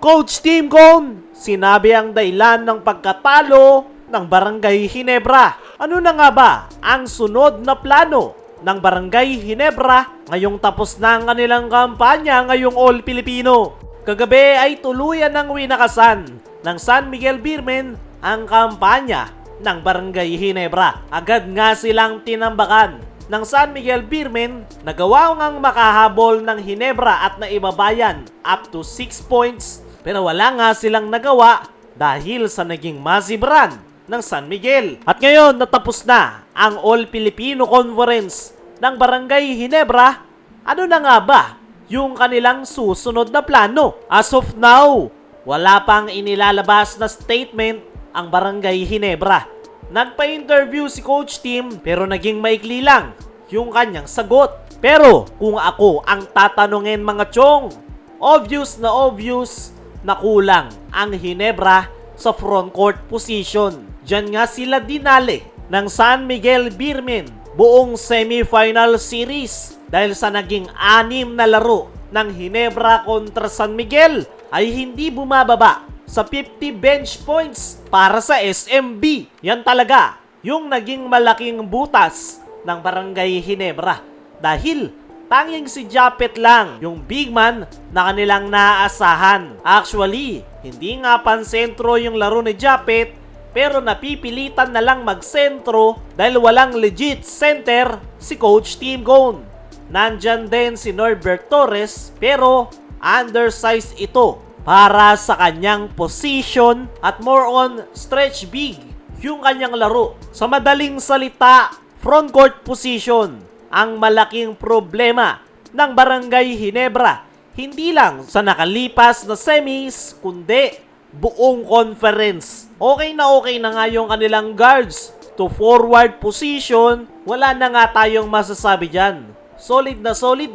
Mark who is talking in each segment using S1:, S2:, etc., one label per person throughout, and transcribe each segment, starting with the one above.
S1: Coach Tim Cone, sinabi ang dahilan ng pagkatalo ng Barangay Ginebra. Ano na nga ba ang sunod na plano ng Barangay Ginebra ngayong tapos na ang kanilang kampanya ngayong All Filipino? Kagabi ay tuluyan ng winakasan ng San Miguel Beermen ang kampanya ng Barangay Ginebra. Agad nga silang tinambakan ng San Miguel Beermen na gawa ngang makahabol ng Ginebra at naibabayan up to 6 points. Pero wala nga silang nagawa dahil sa naging massive run ng San Miguel. At ngayon natapos na ang All Filipino Conference ng Barangay Ginebra. Ano na nga ba yung kanilang susunod na plano? As of now, wala pang inilalabas na statement ang Barangay Ginebra. Nagpa-interview si Coach Tim pero naging maikli lang yung kanyang sagot. Pero kung ako ang tatanungin mga chong, obvious na kulang ang Ginebra sa front court position. Diyan nga sila dinali ng San Miguel Beermen buong semifinal series dahil sa naging 6 na laro ng Ginebra kontra San Miguel ay hindi bumababa sa 50 bench points para sa SMB. Yan talaga yung naging malaking butas ng Barangay Ginebra dahil tanging si Japet lang yung big man na kanilang naaasahan. Actually, hindi nga pansentro yung laro ni Japet pero napipilitan na lang magsentro dahil walang legit center si Coach Tim Cone. Nandyan din si Norbert Torres pero undersized ito para sa kanyang position at more on stretch big yung kanyang laro. Sa madaling salita, front court position ang malaking problema ng Barangay Ginebra. Hindi lang sa nakalipas na semis, kundi buong conference. Okay na nga yung kanilang guards to forward position. Wala na nga tayong masasabi dyan. Solid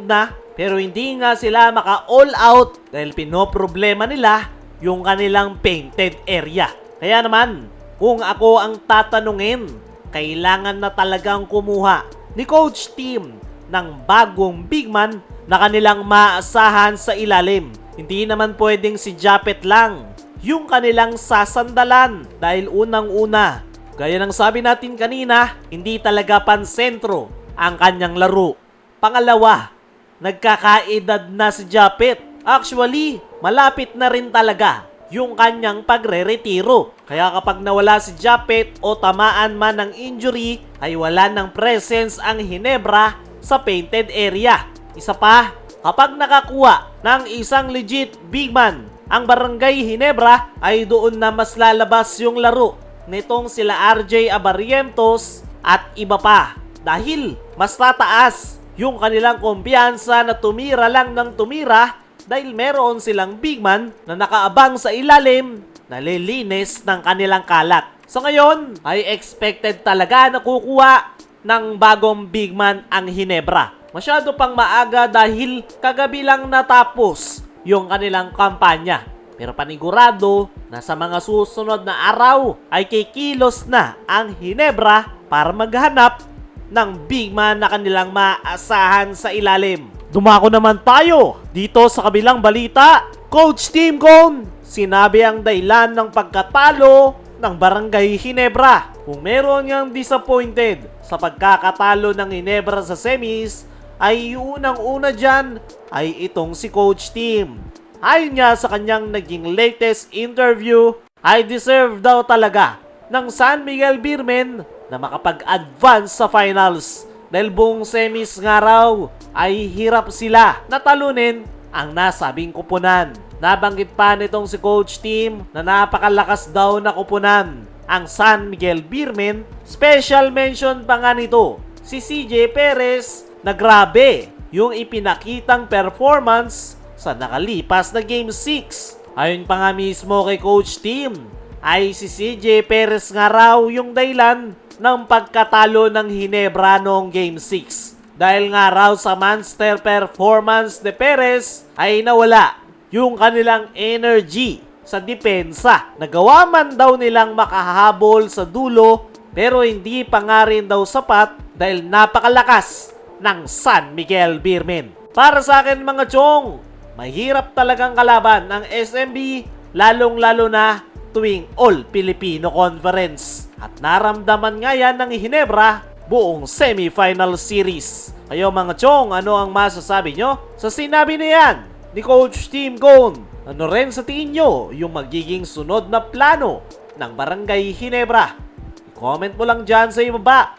S1: na, pero hindi nga sila maka-all out dahil pinoproblema nila yung kanilang painted area. Kaya naman, kung ako ang tatanungin, kailangan na talagang kumuha ni Coach Tim ng bagong big man na kanilang maasahan sa ilalim. Hindi naman pwedeng si Japet lang yung kanilang sasandalan dahil unang-una, gaya ng sabi natin kanina, hindi talaga pansentro ang kanyang laro. Pangalawa, nagkakaedad na si Japet. Actually, malapit na rin talaga yung kanyang pagre-retiro. Kaya kapag nawala si Japet o tamaan man ng injury, ay wala ng presence ang Ginebra sa painted area. Isa pa, kapag nakakuha ng isang legit big man ang Barangay Ginebra, ay doon na mas lalabas yung laro nitong sila RJ Abarrientos at iba pa. Dahil mas tataas yung kanilang kumpiyansa na tumira lang ng tumira dahil meron silang big man na nakaabang sa ilalim na lilinis ng kanilang kalat. So ngayon, ay expected talaga na kukuha ng bagong big man ang Ginebra. Masyado pang maaga dahil kagabi lang natapos yung kanilang kampanya. Pero panigurado na sa mga susunod na araw ay kikilos na ang Ginebra para maghanap ng big man na kanilang maasahan sa ilalim. Dumako naman tayo dito sa kabilang balita. Coach Tim Cone, sinabi ang dahilan ng pagkatalo ng Barangay Ginebra. Kung meron niyang disappointed sa pagkakatalo ng Ginebra sa semis, ay unang-una dyan ay itong si Coach Tim. Ayon niya sa kanyang naging latest interview, ay deserve daw talaga ng San Miguel Beermen na makapag-advance sa finals dahil buong semis nga raw ay hirap sila natalunin ang nasabing kupunan. Nabanggit pa nitong si Coach Tim na napakalakas daw na kupunan ang San Miguel Beermen. Special mention pa nga nito si CJ Perez na grabe yung ipinakitang performance sa nakalipas na Game 6. Ayon pa nga mismo kay Coach Tim, ay si CJ Perez nga raw yung dahilan ng pagkatalo ng Ginebra noong Game 6. Dahil nga raw sa monster performance ni Perez ay nawala yung kanilang energy sa depensa. Nagawa man daw nilang makahabol sa dulo pero hindi pa nga rin daw sapat dahil napakalakas ng San Miguel Beermen. Para sa akin mga chong, Mahirap talagang kalaban ng SMB, lalong-lalo na tuwing All-Filipino Conference. At naramdaman nga yan ng Ginebra buong semifinal series. Kayo mga chong, ano ang masasabi nyo sa sinabi na yan ni Coach Tim Cone? Ano rin sa tingin nyo yung magiging sunod na plano ng Barangay Ginebra? Comment mo lang dyan sa ibaba.